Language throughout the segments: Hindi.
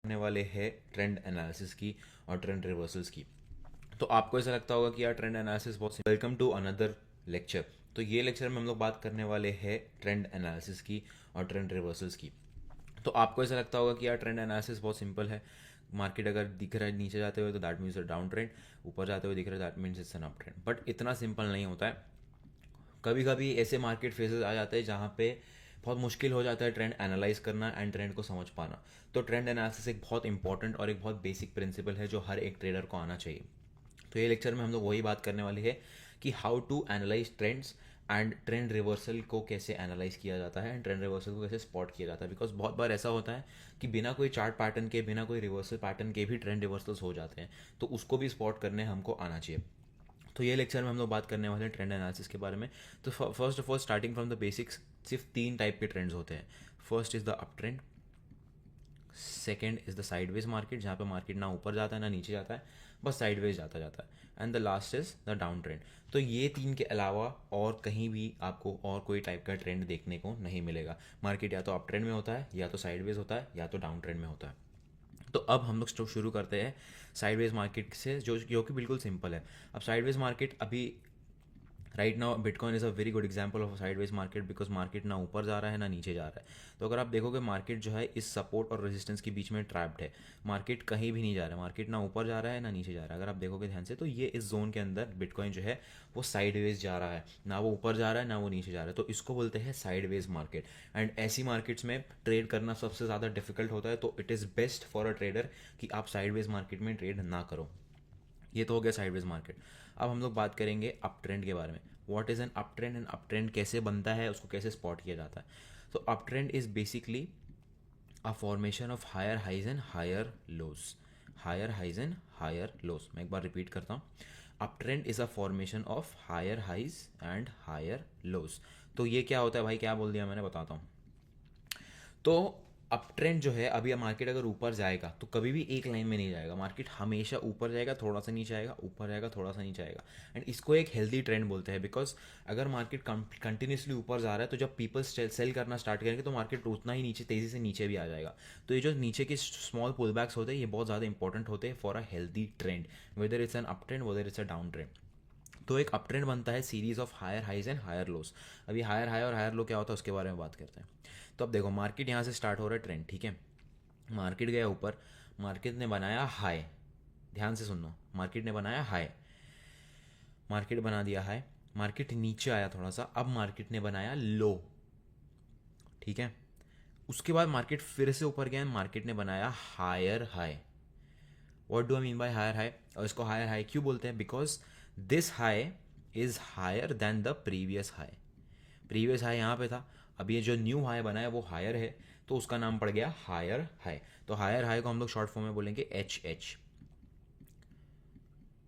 करने वाले हैं ट्रेंड एनालिसिस की और ट्रेंड रिवर्सल्स की। तो आपको ऐसा लगता होगा कि यार ट्रेंड एनालिसिस बहुत वेलकम टू अनदर लेक्चर। तो ये लेक्चर में हम लोग बात करने वाले हैं ट्रेंड एनालिसिस की और ट्रेंड रिवर्सल्स की। तो आपको ऐसा लगता होगा कि यार ट्रेंड एनालिसिस बहुत सिंपल है। मार्केट अगर दिख रहा है नीचे जाते हुए तो that means a down trend, ऊपर जाते हुए दिख रहा है that means it's an up trend. But इतना सिंपल नहीं होता है। कभी कभी ऐसे मार्केट फेजेस आ जाते हैं जहाँ पे बहुत मुश्किल हो जाता है ट्रेंड एनालाइज करना एंड ट्रेंड को समझ पाना। तो ट्रेंड एनालिसिस एक बहुत इंपॉर्टेंट और एक बहुत बेसिक प्रिंसिपल है जो हर एक ट्रेडर को आना चाहिए। तो ये लेक्चर में हम लोग वही बात करने वाले हैं कि how to analyse trends and trend reversal को कैसे एनालाइज किया जाता है एंड ट्रेंड रिवर्सल को कैसे स्पॉट किया जाता है। बिकॉज बहुत बार ऐसा होता है कि बिना कोई चार्ट पैटर्न के, बिना कोई रिवर्सल पैटर्न के भी ट्रेंड रिवर्सल्स हो जाते हैं, तो उसको भी स्पॉट करने हमको आना चाहिए। तो ये लेक्चर में हम लोग बात करने वाले हैं ट्रेंड एनालिसिस के बारे में। तो first of all starting from the basics, सिर्फ 3 टाइप के ट्रेंड्स होते हैं। First is the up trend, second is the sideways market जहाँ पे मार्केट ना ऊपर जाता है ना नीचे जाता है, बस साइडवेज जाता जाता है, and the last is the down trend. तो ये 3 के अलावा और कहीं भी आपको और कोई टाइप का ट्रेंड देखने को नहीं मिलेगा। मार्केट या तो अप ट्रेंड में होता है, या तो साइडवेज होता है, या तो डाउन ट्रेंड में होता है। तो अब हम लोग शुरू करते हैं साइडवेज मार्केट से, जो कि बिल्कुल सिंपल है। अब साइडवेज मार्केट अभी right now bitcoin is a very good example of sideways market, because market ना ऊपर जा रहा है ना नीचे जा रहा है। तो अगर आप देखोगे मार्केट जो है इस सपोर्ट और रेजिस्टेंस के बीच में ट्रैप्ड है। मार्केट कहीं भी नहीं जा रहा है, मार्केट ना ऊपर जा रहा है ना नीचे जा रहा है। अगर आप देखोगे ध्यान से तो ये इस जोन के अंदर बिटकॉइन जो है वो साइडवेज जा रहा है, ना वो ऊपर जा रहा है ना वो नीचे जा रहा है। तो इसको बोलते हैं साइडवेज मार्केट। एंड ऐसी मार्केट्स में ट्रेड करना सबसे ज़्यादा डिफिकल्ट होता है। तो it is best for a trader कि आप साइडवेज मार्केट में ट्रेड ना करो। ये तो हो गया साइडवेज मार्केट। अब हम लोग बात करेंगे अप ट्रेंड के बारे में। What is an up trend and up trend कैसे बनता है, उसको कैसे स्पॉट किया जाता है। तो up trend is basically a formation of higher highs and higher lows. Higher highs and higher lows, मैं एक बार रिपीट करता हूँ। Up trend is a formation of higher highs and higher lows. तो ये क्या होता है भाई, क्या बोल दिया मैंने, बताता हूँ। तो अप ट्रेंड जो है, अभी मार्केट अगर ऊपर जाएगा तो कभी भी एक लाइन में नहीं जाएगा। मार्केट हमेशा ऊपर जाएगा, थोड़ा सा नीचे आएगा, ऊपर जाएगा, थोड़ा सा नीचे आएगा। एंड इसको एक हेल्दी ट्रेंड बोलते हैं। बिकॉज अगर मार्केट कंटिन्यूसली ऊपर जा रहा है तो जब पीपल सेल करना स्टार्ट करेंगे तो मार्केट उतना ही नीचे, तेज़ी से नीचे भी आ जाएगा। तो ये जो नीचे के स्मॉल पुल बैक्स होते हैं ये बहुत ज़्यादा इंपॉर्टेंट होते हैं for a healthy trend, whether it's an up trend whether it's a down trend. तो एक अप ट्रेंड बनता है series of higher highs and higher lows. अभी हायर हाई और हायर लो क्या होता है उसके बारे में बात करते हैं। तो अब देखो मार्केट यहाँ से स्टार्ट हो रहा है ट्रेंड, ठीक है। मार्केट गया ऊपर, मार्केट ने बनाया हाई। ध्यान से सुनना, मार्केट ने बनाया हाई, मार्केट बना दिया हाई। मार्केट नीचे आया थोड़ा सा, अब मार्केट ने बनाया लो, ठीक है। उसके बाद मार्केट फिर से ऊपर गया, मार्केट ने बनाया higher high. What do I mean by higher high, और इसको हायर हाई क्यों बोलते हैं, because this high is higher than the previous high. Previous high यहाँ पे था, अब ये जो न्यू हाई बना है वो हायर है, तो उसका नाम पड़ गया हायर हाई। तो हायर हाई को हम लोग शॉर्ट फॉर्म में बोलेंगे एच एच।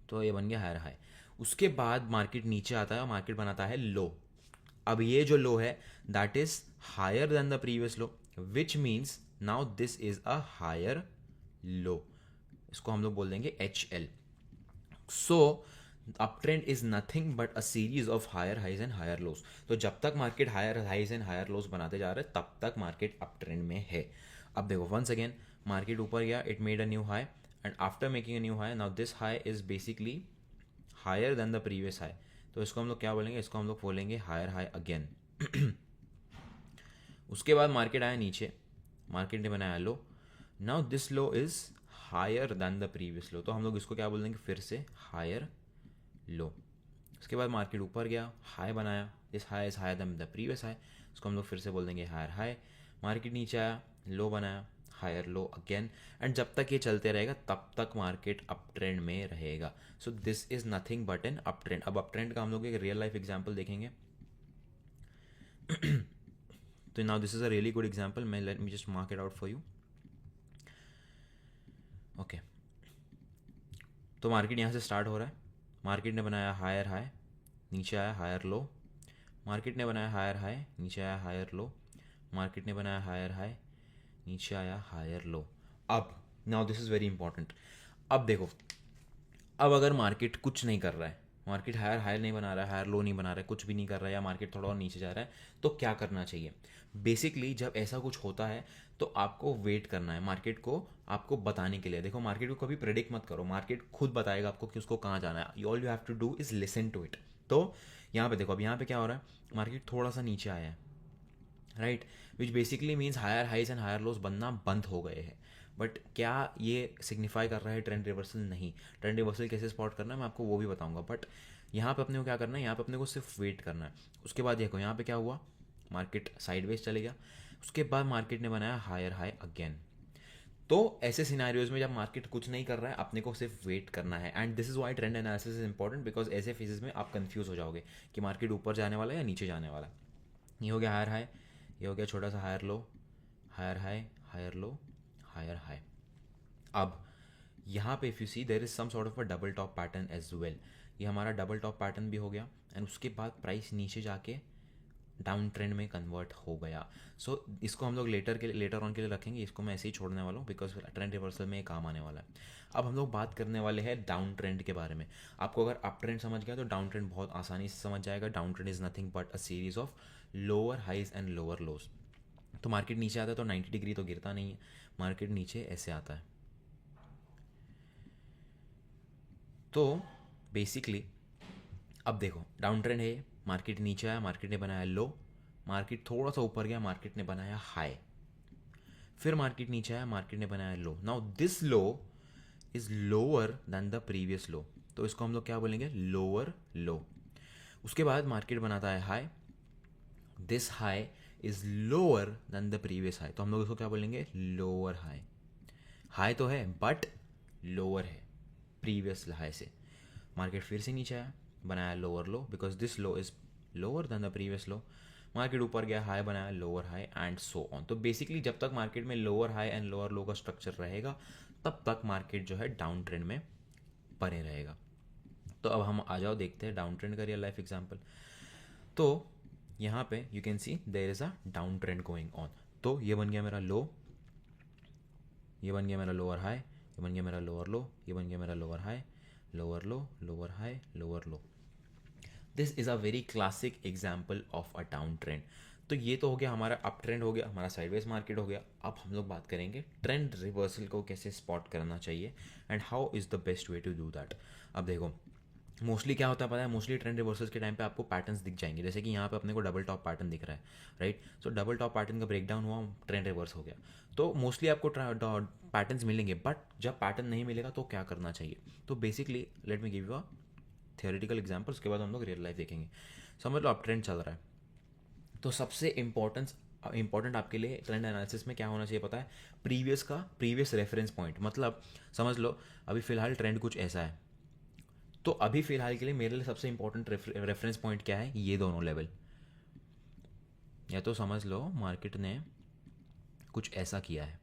तो ये बन गया हायर हाई। उसके बाद मार्केट नीचे आता है और मार्केट बनाता है लो। अब ये जो लो है that is higher than the previous low, which means now this is a higher low. इसको हम लोग बोल देंगे H L. So up trend is nothing but a series of higher highs and higher lows. तो जब तक market higher highs and higher lows बनाते जा रहे हैं तब तक मार्केट अप ट्रेंड में है। अब देखो वंस अगेन मार्केट ऊपर गया, it made a new high, and after making a new high now this high is basically higher than the previous high. तो इसको हम लोग क्या बोलेंगे, इसको हम लोग बोलेंगे हायर हाई अगेन। उसके बाद मार्केट आया नीचे, मार्केट ने बनाया low, now this low is higher than the previous low. तो हम लोग इसको क्या बोल देंगे, फिर से हायर लो। उसके बाद मार्केट ऊपर गया, हाई बनाया, this high is higher than the previous high, उसको हम लोग फिर से बोल देंगे हायर हाई। मार्केट नीचे आया, लो बनाया, हायर लो अगेन। एंड जब तक ये चलते रहेगा तब तक मार्केट अप ट्रेंड में रहेगा। So this is nothing but an up trend. अब अप ट्रेंड का हम लोग एक रियल लाइफ एग्जाम्पल देखेंगे। तो now this is a really good example, मैं let me just mark it out for you. Okay, तो मार्केट यहाँ से स्टार्ट हो रहा है, मार्केट ने बनाया हायर हाई, नीचे आया हायर लो, मार्केट ने बनाया हायर हाई, नीचे आया हायर लो, मार्केट ने बनाया हायर हाई, नीचे आया हायर लो। अब now this is very important. अब देखो, अब अगर मार्केट कुछ नहीं कर रहा है, मार्केट हायर हाई नहीं बना रहा है, हायर लो नहीं बना रहा है, कुछ भी नहीं कर रहा है, या मार्केट थोड़ा और नीचे जा रहा है, तो क्या करना चाहिए? बेसिकली जब ऐसा कुछ होता है तो आपको वेट करना है मार्केट को आपको बताने के लिए। देखो मार्केट को कभी प्रेडिक्ट मत करो, मार्केट खुद बताएगा आपको कि उसको कहाँ जाना है। All you have to do is listen to it. तो यहाँ पे देखो, अब यहाँ पे क्या हो रहा है, मार्केट थोड़ा सा नीचे आया है, right, which basically means higher highs and higher lows बनना बंद हो गए हैं। बट क्या ये सिग्निफाई कर रहा है ट्रेंड रिवर्सल? नहीं। ट्रेंड रिवर्सल कैसे स्पॉट करना है मैं आपको वो भी बताऊंगा, बट यहाँ पे अपने को क्या करना है, यहाँ पे अपने को सिर्फ वेट करना है। उसके बाद देखो यहाँ पे क्या हुआ, मार्केट साइडवेज चले गया, उसके बाद मार्केट ने बनाया हायर हाई अगेन। तो ऐसे सिनारियोज में जब मार्केट कुछ नहीं कर रहा है, अपने को सिर्फ वेट करना है। And this is why trend analysis is important, because ऐसे फेजेस में आप कंफ्यूज हो जाओगे कि मार्केट ऊपर जाने वाला है या नीचे जाने वाला है। ये हो गया हायर हाई, ये हो गया छोटा सा higher low, higher high, higher low, higher high. अब यहाँ पे if you see there is some sort of a double top pattern as well. ये हमारा डबल टॉप पैटर्न भी हो गया, एंड उसके बाद प्राइस नीचे जाके डाउन ट्रेंड में कन्वर्ट हो गया। सो इसको हम लोग लेटर ऑन के लिए रखेंगे, इसको मैं ऐसे ही छोड़ने वाला हूँ बिकॉज ट्रेंड रिवर्सल में ये काम आने वाला है। अब हम लोग बात करने वाले हैं डाउन ट्रेंड के बारे में। आपको अगर अप ट्रेंड समझ गया तो डाउन ट्रेंड बहुत आसानी से समझ जाएगा। Down trend is nothing but a series of lower highs and lower lows. तो मार्केट नीचे आता है तो 90 डिग्री तो गिरता नहीं है, मार्केट नीचे ऐसे आता है। तो बेसिकली अब देखो डाउन ट्रेंड है, मार्केट नीचे आया, मार्केट ने बनाया लो, मार्केट थोड़ा सा ऊपर गया, मार्केट ने बनाया हाई, फिर मार्केट नीचे आया, मार्केट ने बनाया low. Now this low is lower than the previous low, तो इसको हम लोग क्या बोलेंगे, लोअर लो। उसके बाद मार्केट बनाता है high, this high is lower than the previous high, तो हम लोग इसको क्या बोलेंगे, लोअर हाई। हाई तो है बट लोअर है प्रीवियस हाई से। मार्केट फिर से नीचे आया, बनाया lower low, because this low is lower than the previous low. Market ऊपर गया, हाई बनाया, lower high, and so on. तो बेसिकली जब तक मार्केट में लोअर हाई एंड लोअर लो का स्ट्रक्चर रहेगा तब तक मार्केट जो है डाउन ट्रेंड में बने रहेगा। तो अब हम आ जाओ देखते हैं डाउन ट्रेंड का रियल लाइफ एग्जाम्पल। तो यहाँ पे you can see there is a down trend going on. तो ये बन गया मेरा लो, ये बन गया मेरा लोअर हाई, ये बन गया मेरा लोअर लो, ये बन गया मेरा lower high, lower low, lower high, lower low. This is a very classic example of a down trend. तो ये तो हो गया हमारा अप ट्रेंड, हो गया हमारा साइडवेज मार्केट हो गया। अब हम लोग बात करेंगे ट्रेंड रिवर्सल को कैसे स्पॉट करना चाहिए and how is the best way to do that. अब देखो मोस्टली क्या होता है पता है, मोस्टली ट्रेंड रिवर्सल्स के टाइम पे आपको पैटर्न्स दिख जाएंगे, जैसे कि यहाँ पे अपने को डबल टॉप पैटर्न दिख रहा है, राइट। सो डबल टॉप पैटर्न का ब्रेकडाउन हुआ, ट्रेंड रिवर्स हो गया। तो मोस्टली आपको पैटर्न्स मिलेंगे, बट जब पैटर्न नहीं मिलेगा तो क्या करना चाहिए। तो basically let me give you a theoretical example, उसके बाद हम लोग रियल लाइफ देखेंगे। समझ लो अब ट्रेंड चल रहा है, तो सबसे इंपॉर्टेंट आपके लिए ट्रेंड एनालिसिस में क्या होना चाहिए पता है, प्रीवियस रेफरेंस पॉइंट। मतलब समझ लो अभी फिलहाल ट्रेंड कुछ ऐसा है, तो अभी फिलहाल के लिए मेरे लिए सबसे इंपॉर्टेंट रेफरेंस पॉइंट क्या है, ये दोनों लेवल। या तो समझ लो मार्केट ने कुछ ऐसा किया है,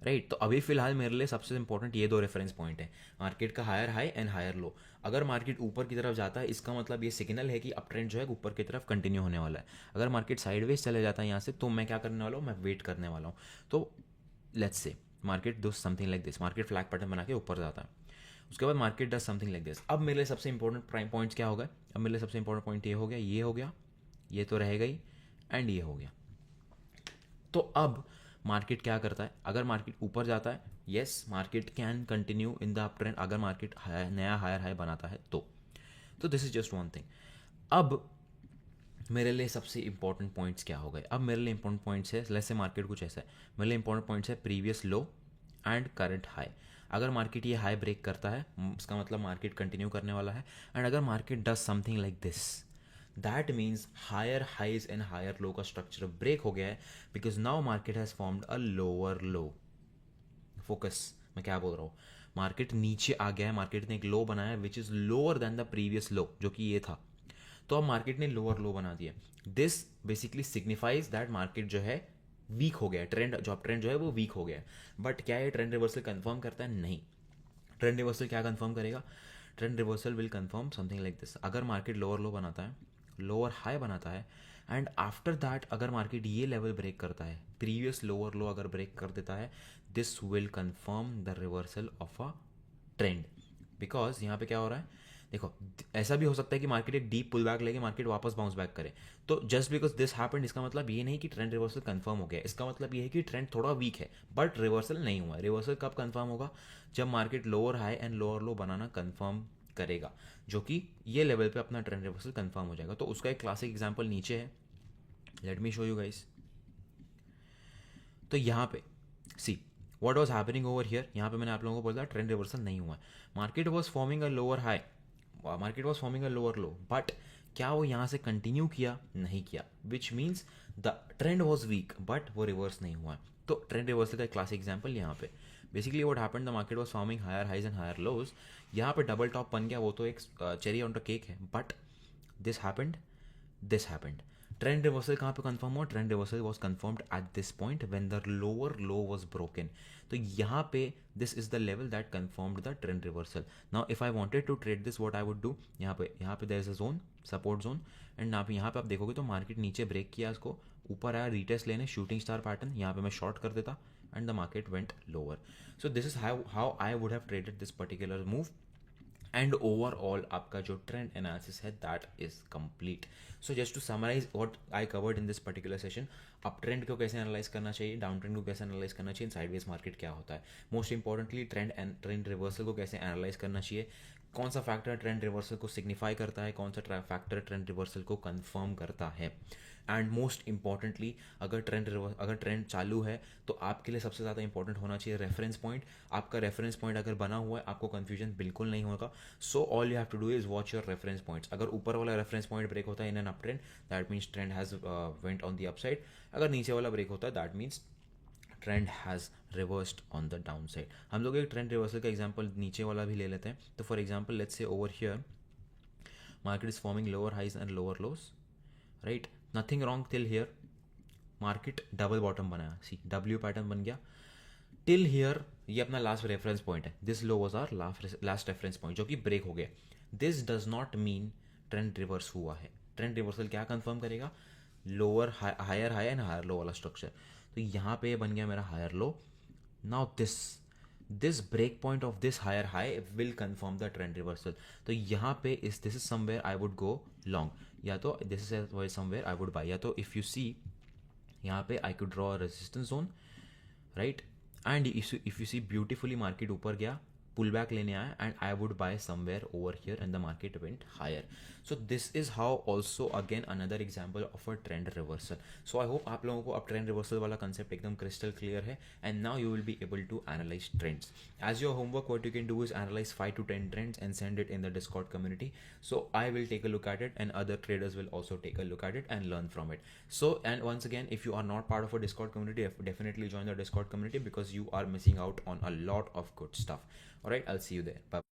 राइट। तो अभी फिलहाल मेरे लिए सबसे इंपॉर्टेंट ये दो रेफरेंस पॉइंट है, मार्केट का higher high and higher low. अगर मार्केट ऊपर की तरफ जाता है इसका मतलब ये सिग्नल है कि अप ट्रेंड जो है ऊपर की तरफ कंटिन्यू होने वाला है। अगर मार्केट साइडवेज चले जाता है यहाँ से, तो मैं क्या करने वाला हूँ, मैं वेट करने वाला हूँ। तो let's say market do something like this, market flag pattern बना के ऊपर जाता है, उसके बाद market does something like this. अब मेरे लिए सबसे इंपॉर्टेंट पॉइंट्स क्या हो गए, अब मेरे लिए सबसे इंपॉर्टेंट पॉइंट ये हो गया, ये हो गया, ये तो रहेगा ही, एंड ये हो गया। तो अब मार्केट क्या करता है, अगर मार्केट ऊपर जाता है, yes market can continue in the up trend, अगर मार्केट नया हायर हाई बनाता है तो this is just one thing. अब मेरे लिए सबसे इंपॉर्टेंट पॉइंट्स क्या हो गए, अब मेरे लिए इंपॉर्टेंट पॉइंट्स है, लेट्स से मार्केट कुछ ऐसा है, मेरे लिए इंपॉर्टेंट पॉइंट्स है previous low and current high. अगर मार्केट ये हाई ब्रेक करता है इसका मतलब मार्केट कंटिन्यू करने वाला है, एंड अगर market does something like this, that means higher highs and higher low का स्ट्रक्चर ब्रेक हो गया है, because now market has formed a lower low. Focus, मैं क्या बोल रहा हूँ, मार्केट नीचे आ गया है, मार्केट ने एक लो बनाया which is lower than the previous लो जो कि ये था। तो अब मार्केट ने लोअर लो बना दिया, this basically signifies that market जो है वीक हो गया, ट्रेंड जो अब ट्रेंड जो है वो वीक हो गया। बट क्या ये ट्रेंड रिवर्सल कंफर्म करता है, नहीं। ट्रेंड रिवर्सल क्या कंफर्म करेगा, trend reversal will confirm something like this. अगर मार्केट लोअर लो बनाता है, लोअर हाई बनाता है, एंड आफ्टर दैट अगर मार्केट ये लेवल ब्रेक करता है, प्रीवियस लोअर लो अगर ब्रेक कर देता है, this will confirm the reversal of a trend. Because यहाँ पे क्या हो रहा है, देखो ऐसा भी हो सकता है कि मार्केट एक डीप पुल बैक लेके मार्केट वापस बाउंस बैक करे। तो जस्ट बिकॉज दिस हैपेंड इसका मतलब ये नहीं कि ट्रेंड रिवर्सल कंफर्म हो गया, इसका मतलब ये है कि ट्रेंड थोड़ा वीक है बट रिवर्सल नहीं हुआ। रिवर्सल कब कंफर्म होगा? जब market lower high and lower low banana confirm करेगा, जो कि ये लेवल पे अपना ट्रेंड रिवर्सल कंफर्म हो जाएगा। तो उसका एक क्लासिक एग्जांपल नीचे है, let me show you guys. तो यहाँ पे see what was happening over here, यहाँ पे मैंने आप लोगों को बोला ट्रेंड रिवर्सल नहीं हुआ है। Market was forming a lower high, market was forming a lower low, but क्या वो यहाँ से कंटिन्यू किया? नहीं किया, which means the trend was weak but वो रिवर्स नहीं हुआ। तो ट्रेंड रिवर्सल का एक क्लासिक एग्जाम्पल यहाँ पे basically what happened, the market was forming higher highs and higher lows. यहाँ पे डबल टॉप बन गया, वो तो एक चेरी ऑन द केक है, but this happened, this happened. Trend reversal कहाँ पे कंफर्म हुआ? Trend reversal was confirmed at this point when the lower low was broken. तो यहाँ पे this is the level that confirmed the trend reversal. Now if I wanted to trade this, what I would do, यहाँ पे there is a zone, support zone, and यहाँ पे आप देखोगे तो मार्केट नीचे ब्रेक किया, इसको ऊपर आया रीटेस्ट लेने, शूटिंग स्टार पैटर्न, यहाँ पे मैं शॉर्ट कर देता and the market went lower. So this is how I would have traded this particular move. And overall आपका जो ट्रेंड एनालिसिस है that is complete. So just to summarise what I covered in this particular session, up trend को कैसे एनालाइज करना चाहिए, डाउन ट्रेंड को कैसे एनालाइज करना चाहिए, साइडवेज मार्केट क्या होता है, मोस्ट इंपॉर्टेंटली ट्रेंड रिवर्सल को कैसे एनालाइज करना चाहिए, कौन सा फैक्टर ट्रेंड रिवर्सल को सिग्निफाई करता है, कौन सा फैक्टर ट्रेंड रिवर्सल को कंफर्म करता है, एंड मोस्ट इंपॉर्टेंटली अगर ट्रेंड चालू है तो आपके लिए सबसे ज़्यादा इंपॉर्टेंट होना चाहिए रेफरेंस पॉइंट। आपका रेफरेंस पॉइंट अगर बना हुआ है आपको कन्फ्यूजन बिल्कुल नहीं होगा। So all you have to do is watch your reference points. अगर ऊपर वाला रेफरेंस पॉइंट ब्रेक होता है in an up trend, that means trend has went on the upside. अगर नीचे वाला ब्रेक होता है that means trend has reversed on the down side. हम लोग एक ट्रेंड रिवर्सल का एग्जाम्पल नीचे वाला भी ले लेते हैं। तो for example let's say over here market is forming lower highs and lower lows, right, nothing wrong till here. Market double bottom बनाया, सी डब्ल्यू पैटर्न बन गया टिल हियर, ये अपना लास्ट रेफरेंस पॉइंट है, this low was our last reference point जो कि ब्रेक हो गया। This does not mean trend reverse हुआ है। ट्रेंड रिवर्सल क्या कंफर्म करेगा? Lower higher high and higher low वाला स्ट्रक्चर। तो यहाँ पे बन गया मेरा higher low. Now this break point of this higher high will confirm the trend reversal. तो यहाँ पे this is somewhere I would go long, या तो this is somewhere I would buy, या तो इफ यू सी यहाँ पे I could draw resistance zone, right, and if you see beautifully market ऊपर गया, पुल बैक लेने आया, and I would buy somewhere over here and the market went higher. So this is how also again another example of a trend reversal. So I hope आप लोगों को अब ट्रेंड रिवर्सल वाला कंसेप्ट एकदम क्रिस्टल क्लियर है, and now you will be able to analyse trends. As your homework what you can do is analyse 5 to 10 trends and send it in the Discord community. So I will take a look at it, and other traders will also take a look at it and learn from it. So, and once again, if you are not part of a Discord community, definitely join the Discord community because you are missing out on a lot of good stuff. All right, I'll see you there. Bye.